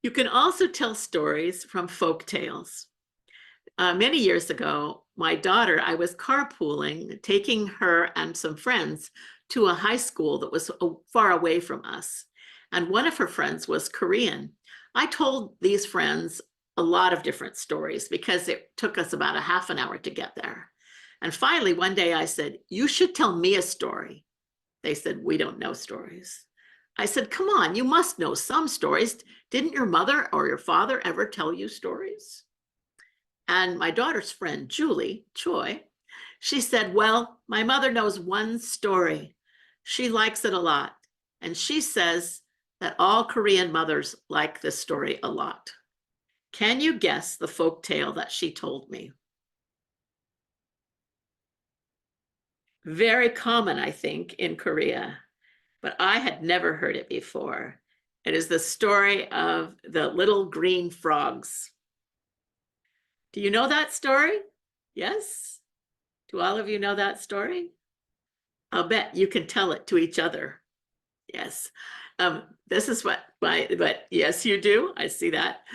You can also tell stories from folk tales. Many years ago, my daughter, I was carpooling, taking her and some friends to a high school that was far away from us. And one of her friends was Korean. I told these friends a lot of different stories because it took us about a half an hour to get there. And finally, one day I said, "You should tell me a story." They said, "We don't know stories." I said, "Come on, you must know some stories. Didn't your mother or your father ever tell you stories?" And my daughter's friend, Julie Choi, she said, "Well, my mother knows one story. She likes it a lot. And she says that all Korean mothers like this story a lot." Can you guess the folk tale that she told me? Very common, I think, in Korea, but I had never heard it before. It is the story of the little green frogs. Do you know that story? Yes? Do all of you know that story? I'll bet you can tell it to each other. Yes. This is but yes, you do. I see that.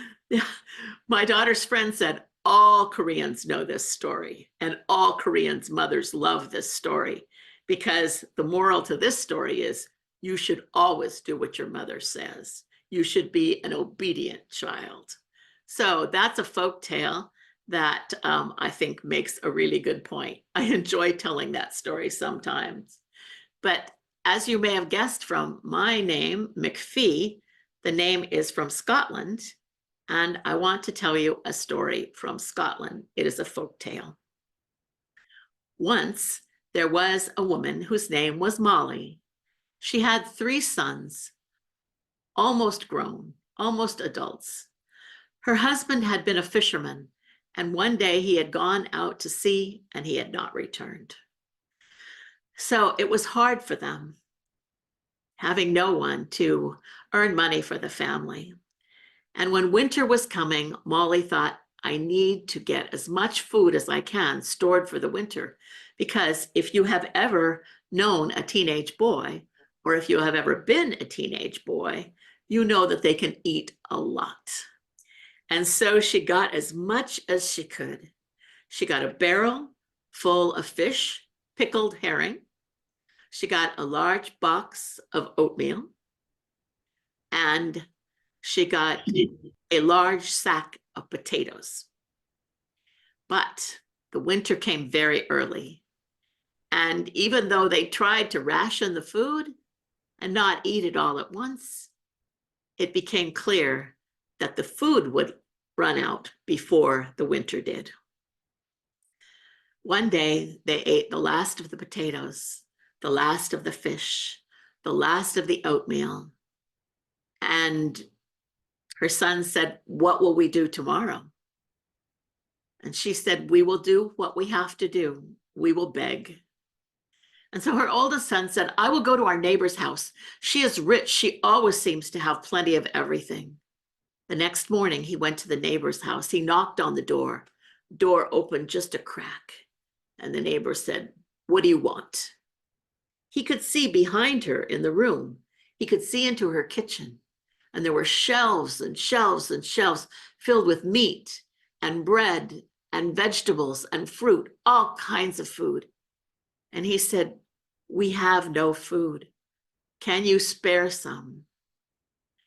My daughter's friend said, all Koreans know this story, and all Koreans' mothers love this story, because the moral to this story is you should always do what your mother says. You should be an obedient child. So that's a folk tale that I think makes a really good point. I enjoy telling that story sometimes. But as you may have guessed from my name, McPhie, the name is from Scotland, and I want to tell you a story from Scotland. It is a folk tale. Once there was a woman whose name was Mallie. She had 3 sons, almost grown, almost adults. Her husband had been a fisherman, and one day he had gone out to sea and he had not returned. So it was hard for them, having no one to earn money for the family. And when winter was coming, Molly thought, I need to get as much food as I can stored for the winter, because if you have ever known a teenage boy, or if you have ever been a teenage boy, you know that they can eat a lot. And so she got as much as she could. She got a barrel full of fish, pickled herring. She got a large box of oatmeal, and she got a large sack of potatoes. But the winter came very early. And even though they tried to ration the food and not eat it all at once, it became clear that the food would run out before the winter did. One day they ate the last of the potatoes, the last of the fish, the last of the oatmeal. And her son said, "What will we do tomorrow?" And she said, "We will do what we have to do. We will beg." And so her oldest son said, "I will go to our neighbor's house. She is rich. She always seems to have plenty of everything." The next morning, he went to the neighbor's house. He knocked on the door. Door opened just a crack. And the neighbor said, "What do you want?" He could see behind her in the room. He could see into her kitchen. And there were shelves and shelves and shelves filled with meat and bread and vegetables and fruit, all kinds of food. And he said, "We have no food. Can you spare some?"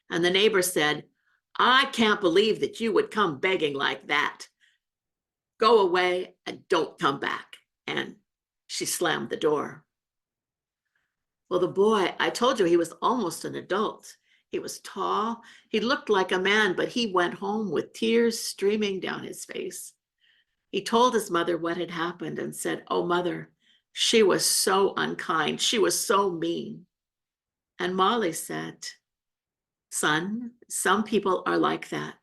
And the neighbor said, "I can't believe that you would come begging like that. Go away and don't come back." And she slammed the door. Well, the boy, I told you he was almost an adult. He was tall. He looked like a man, but he went home with tears streaming down his face. He told his mother what had happened and said, "Oh, mother, she was so unkind. She was so mean." And Molly said, "Son, some people are like that,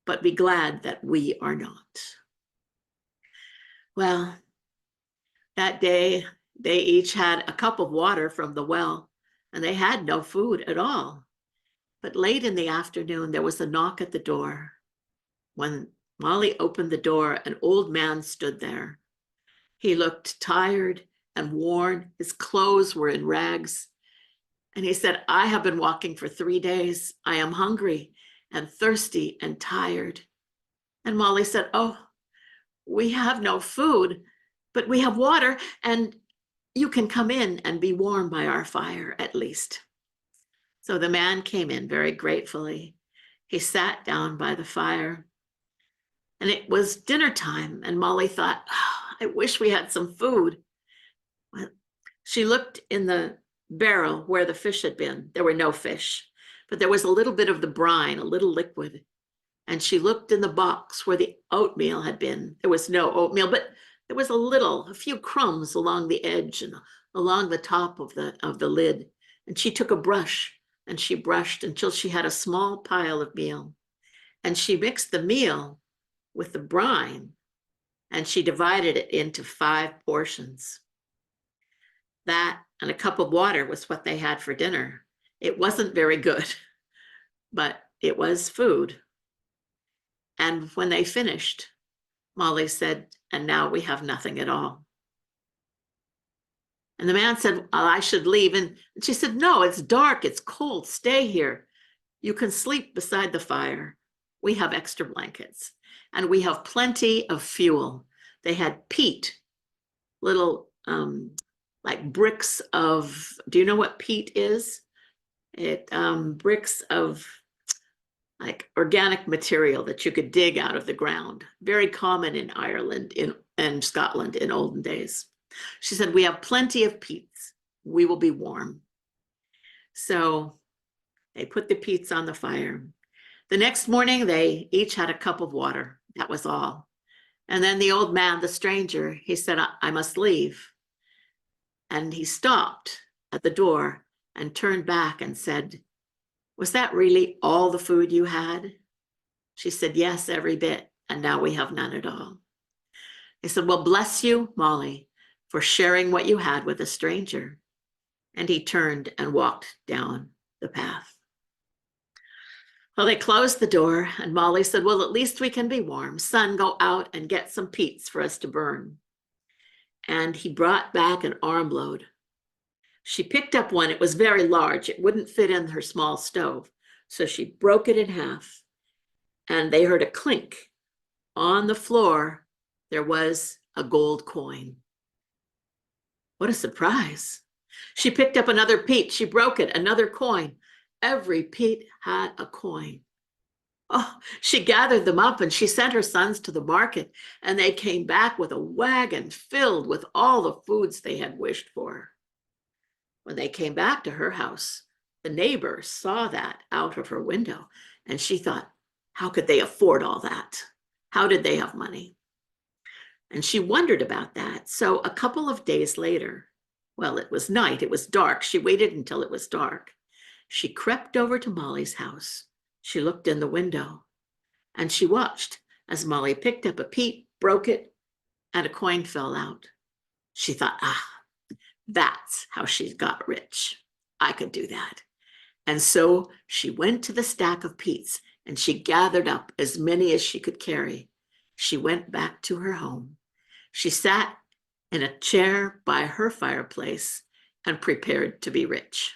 but be glad that we are not." Well, that day, they each had a cup of water from the well, and they had no food at all. But late in the afternoon, there was a knock at the door. When Molly opened the door, an old man stood there. He looked tired and worn. His clothes were in rags. And he said, "I have been walking for 3 days. I am hungry, and thirsty and tired. And Molly said, "Oh, we have no food, but we have water, and you can come in and be warm by our fire at least." So the man came in very gratefully. He sat down by the fire, and it was dinner time, and Molly thought, "Oh, I wish we had some food." Well, she looked in the barrel where the fish had been. There were no fish, but there was a little bit of the brine, a little liquid. And she looked in the box where the oatmeal had been. There was no oatmeal, but there was a few crumbs along the edge and along the top of the lid. And she took a brush and she brushed until she had a small pile of meal. And she mixed the meal with the brine, and she divided it into 5 portions. That and a cup of water was what they had for dinner. It wasn't very good, but it was food. And when they finished, Molly said, "And now we have nothing at all." And the man said, "Well, I should leave." And she said, "No, it's dark, it's cold, stay here. You can sleep beside the fire. We have extra blankets, and we have plenty of fuel." They had peat, little like bricks of, do you know what peat is? Bricks of like organic material that you could dig out of the ground. Very common in Ireland and Scotland in olden days. She said, "We have plenty of peats. We will be warm." So they put the peats on the fire. The next morning, they each had a cup of water. That was all. And then the old man, the stranger, he said, I must leave. And he stopped at the door and turned back and said, "Was that really all the food you had?" She said, "Yes, every bit. And now we have none at all." He said, "Well, bless you, Molly, for sharing what you had with a stranger." And he turned and walked down the path. Well, they closed the door, and Molly said, "Well, at least we can be warm. Son, go out and get some peats for us to burn." And he brought back an armload. She picked up one. It was very large. It wouldn't fit in her small stove. So she broke it in half, and they heard a clink. On the floor, there was a gold coin. What a surprise. She picked up another peat. She broke it, another coin. Every peat had a coin. Oh, she gathered them up and she sent her sons to the market, and they came back with a wagon filled with all the foods they had wished for. When they came back to her house, the neighbor saw that out of her window, and she thought, how could they afford all that? How did they have money? And she wondered about that. So a couple of days later, well, it was night, it was dark. She waited until it was dark. She crept over to Molly's house. She looked in the window, and she watched as Molly picked up a peat, broke it, and a coin fell out. She thought, that's how she got rich. I could do that. And so she went to the stack of peats, and she gathered up as many as she could carry. She went back to her home. She sat in a chair by her fireplace and prepared to be rich.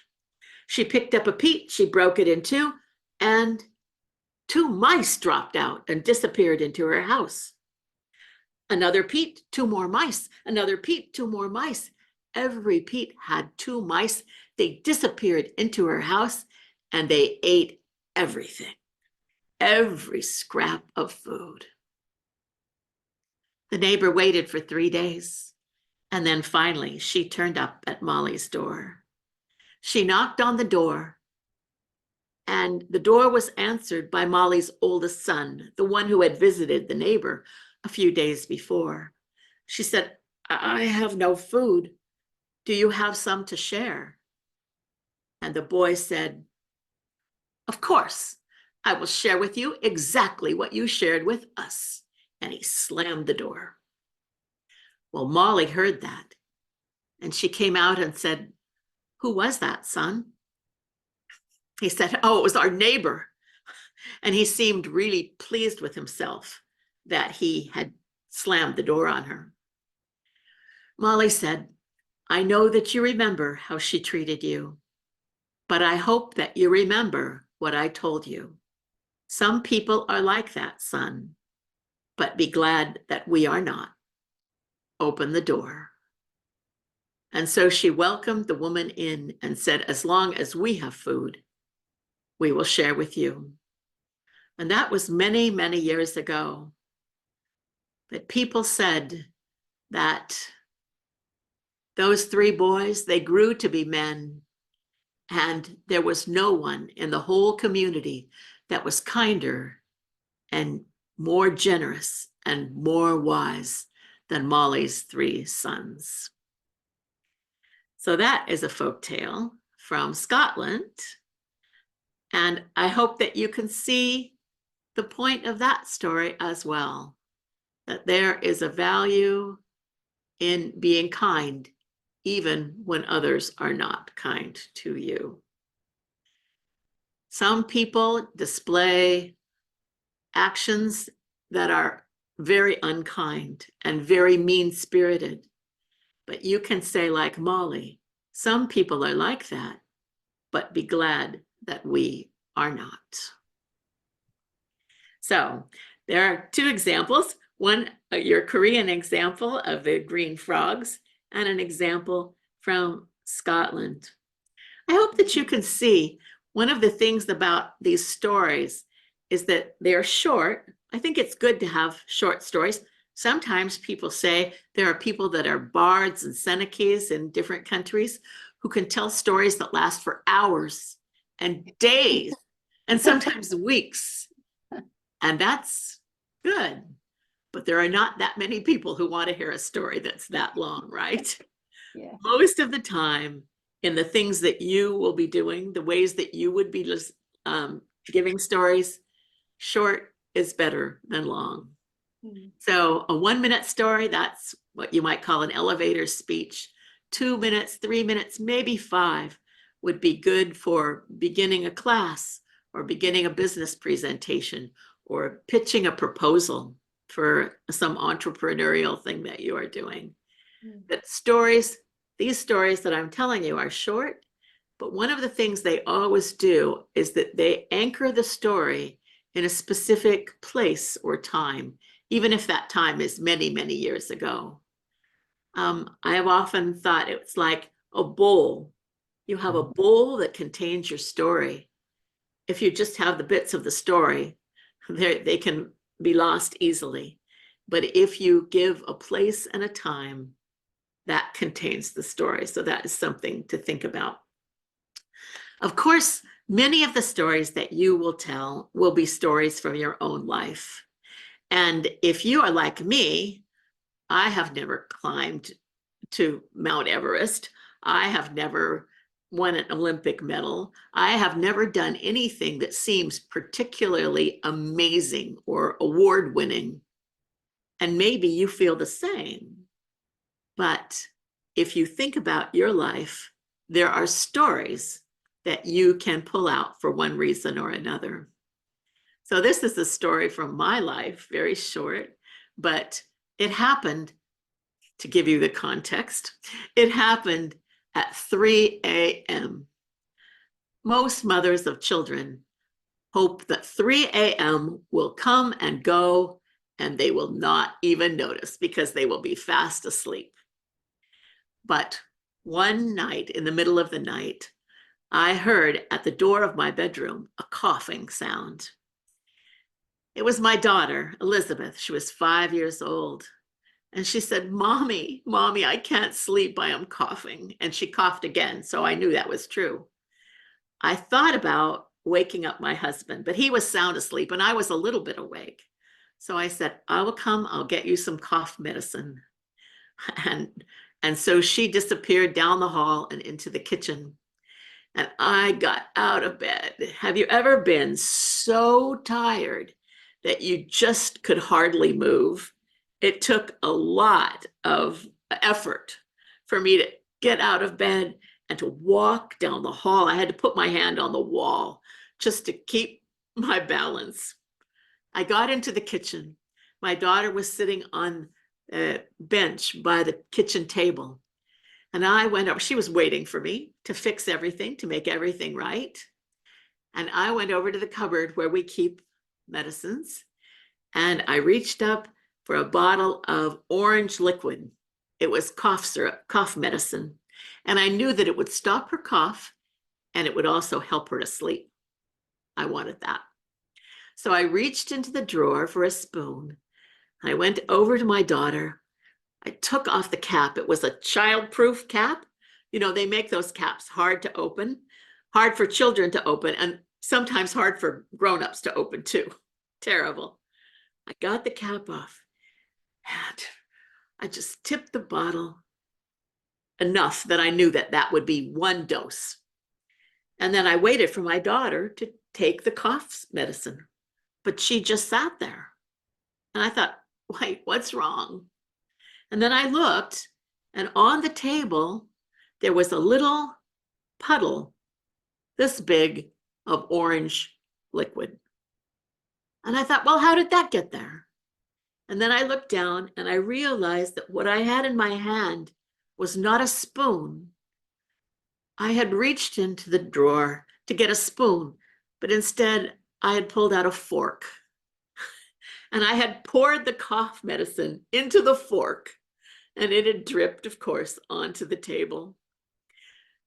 She picked up a peat, she broke it in two, and 2 mice dropped out and disappeared into her house. Another peat, 2 more mice. Another peat, 2 more mice. Every peat had 2 mice. They disappeared into her house, and they ate everything, every scrap of food. The neighbor waited for 3 days, and then finally she turned up at Molly's door. She knocked on the door, and the door was answered by Molly's oldest son, the one who had visited the neighbor a few days before. She said, I have no food. Do you have some to share? And the boy said, of course, I will share with you exactly what you shared with us. And he slammed the door. Well, Molly heard that, and she came out and said, who was that, son? He said, oh, it was our neighbor. And he seemed really pleased with himself that he had slammed the door on her. Molly said, I know that you remember how she treated you, but I hope that you remember what I told you. Some people are like that, son, but be glad that we are not. Open the door. And so she welcomed the woman in and said, as long as we have food, we will share with you. And that was many, many years ago. But people said that those three boys, they grew to be men, and there was no one in the whole community that was kinder and more generous and more wise than Molly's three sons. So that is a folk tale from Scotland. And I hope that you can see the point of that story as well, that there is a value in being kind, even when others are not kind to you. Some people display actions that are very unkind and very mean-spirited, but you can say, like Molly, some people are like that, but be glad that we are not. So there are two examples, one, your Korean example of the green frogs, and an example from Scotland. I hope that you can see one of the things about these stories is that they're short. I think it's good to have short stories. Sometimes people say there are people that are bards and Senecas in different countries who can tell stories that last for hours and days and sometimes weeks. And that's good. But there are not that many people who want to hear a story that's that long, right? Yeah. Most of the time, in the things that you will be doing, the ways that you would be giving stories, short is better than long. Mm. So a 1-minute story, that's what you might call an elevator speech. 2 minutes, 3 minutes, maybe 5 would be good for beginning a class or beginning a business presentation or pitching a proposal for some entrepreneurial thing that you are doing. Mm. But stories, these stories that I'm telling you are short, but one of the things they always do is that they anchor the story in a specific place or time, even if that time is many, many years ago. I have often thought it's like a bowl. You have a bowl that contains your story. If you just have the bits of the story, they can be lost easily. But if you give a place and a time, that contains the story. So that is something to think about. Of course, many of the stories that you will tell will be stories from your own life. And if you are like me, I have never climbed to Mount Everest. I have never won an Olympic medal. I have never done anything that seems particularly amazing or award-winning. And maybe you feel the same. But if you think about your life, there are stories that you can pull out for one reason or another. So this is a story from my life, very short, but it happened, to give you the context, it happened at 3 a.m. Most mothers of children hope that 3 a.m. will come and go and they will not even notice because they will be fast asleep. But one night, in the middle of the night, I heard at the door of my bedroom a coughing sound. It was my daughter, Elizabeth. She was 5 years old. And she said, Mommy, I can't sleep. I am coughing. And she coughed again. So I knew that was true. I thought about waking up my husband, but he was sound asleep and I was a little bit awake. So I said, I will come. I'll get you some cough medicine. And so she disappeared down the hall and into the kitchen. And I got out of bed. Have you ever been so tired that you just could hardly move? It took a lot of effort for me to get out of bed and to walk down the hall. I had to put my hand on the wall just to keep my balance. I got into the kitchen. My daughter was sitting on a bench by the kitchen table. And I went over, she was waiting for me to fix everything, to make everything right. And I went over to the cupboard where we keep medicines, and I reached up for a bottle of orange liquid. It was cough syrup, cough medicine. And I knew that it would stop her cough and it would also help her to sleep. I wanted that. So I reached into the drawer for a spoon. I went over to my daughter. I took off the cap. It was a child-proof cap. You know, they make those caps hard to open, hard for children to open, and sometimes hard for grown-ups to open too. Terrible. I got the cap off and I just tipped the bottle enough that I knew that that would be one dose. And then I waited for my daughter to take the cough medicine, but she just sat there. And I thought, wait, what's wrong? And then I looked, and on the table, there was a little puddle this big of orange liquid. And I thought, well, how did that get there? And then I looked down and I realized that what I had in my hand was not a spoon. I had reached into the drawer to get a spoon, but instead I had pulled out a fork. And I had poured the cough medicine into the fork, and it had dripped, of course, onto the table.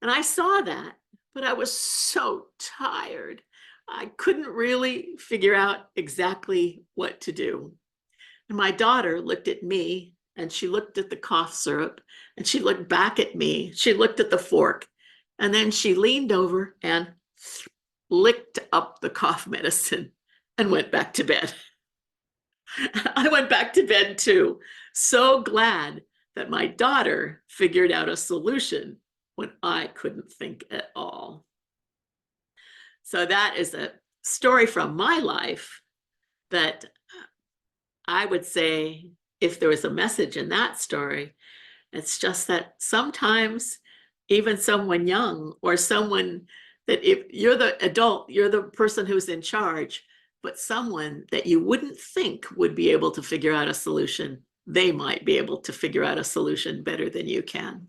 And I saw that, but I was so tired. I couldn't really figure out exactly what to do. And my daughter looked at me, and she looked at the cough syrup, and she looked back at me. She looked at the fork, and then she leaned over and licked up the cough medicine and went back to bed. I went back to bed too, so glad that my daughter figured out a solution when I couldn't think at all. So that is a story from my life that I would say, if there was a message in that story, it's just that sometimes even someone young or someone that, if you're the adult, you're the person who's in charge, but someone that you wouldn't think would be able to figure out a solution, they might be able to figure out a solution better than you can.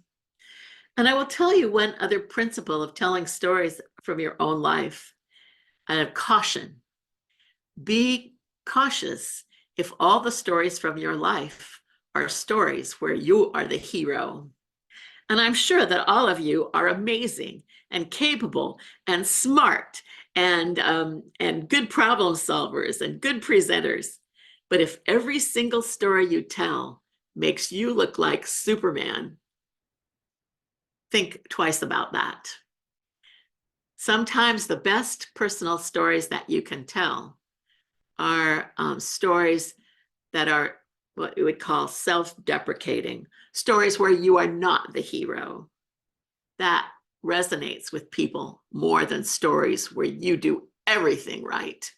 And I will tell you one other principle of telling stories from your own life, and of caution. Be cautious if all the stories from your life are stories where you are the hero. And I'm sure that all of you are amazing and capable and smart and good problem solvers and good presenters. But if every single story you tell makes you look like Superman, think twice about that. Sometimes the best personal stories that you can tell are stories that are what we would call self-deprecating, stories where you are not the hero. That resonates with people more than stories where you do everything right.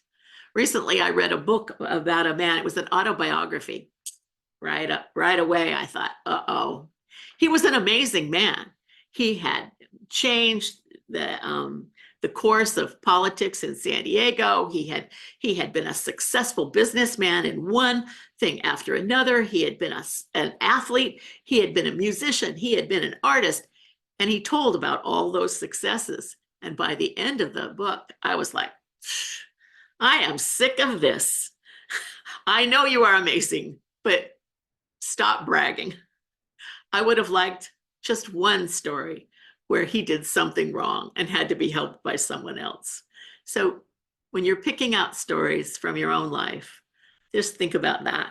Recently, I read a book about a man. It was an autobiography. Right away, I thought, uh-oh. He was an amazing man. He had changed the course of politics in San Diego. He had been a successful businessman in one thing after another. He had been an athlete. He had been a musician. He had been an artist. And he told about all those successes. And by the end of the book, I was like, I am sick of this. I know you are amazing, but stop bragging. I would have liked just one story where he did something wrong and had to be helped by someone else. So when you're picking out stories from your own life, just think about that.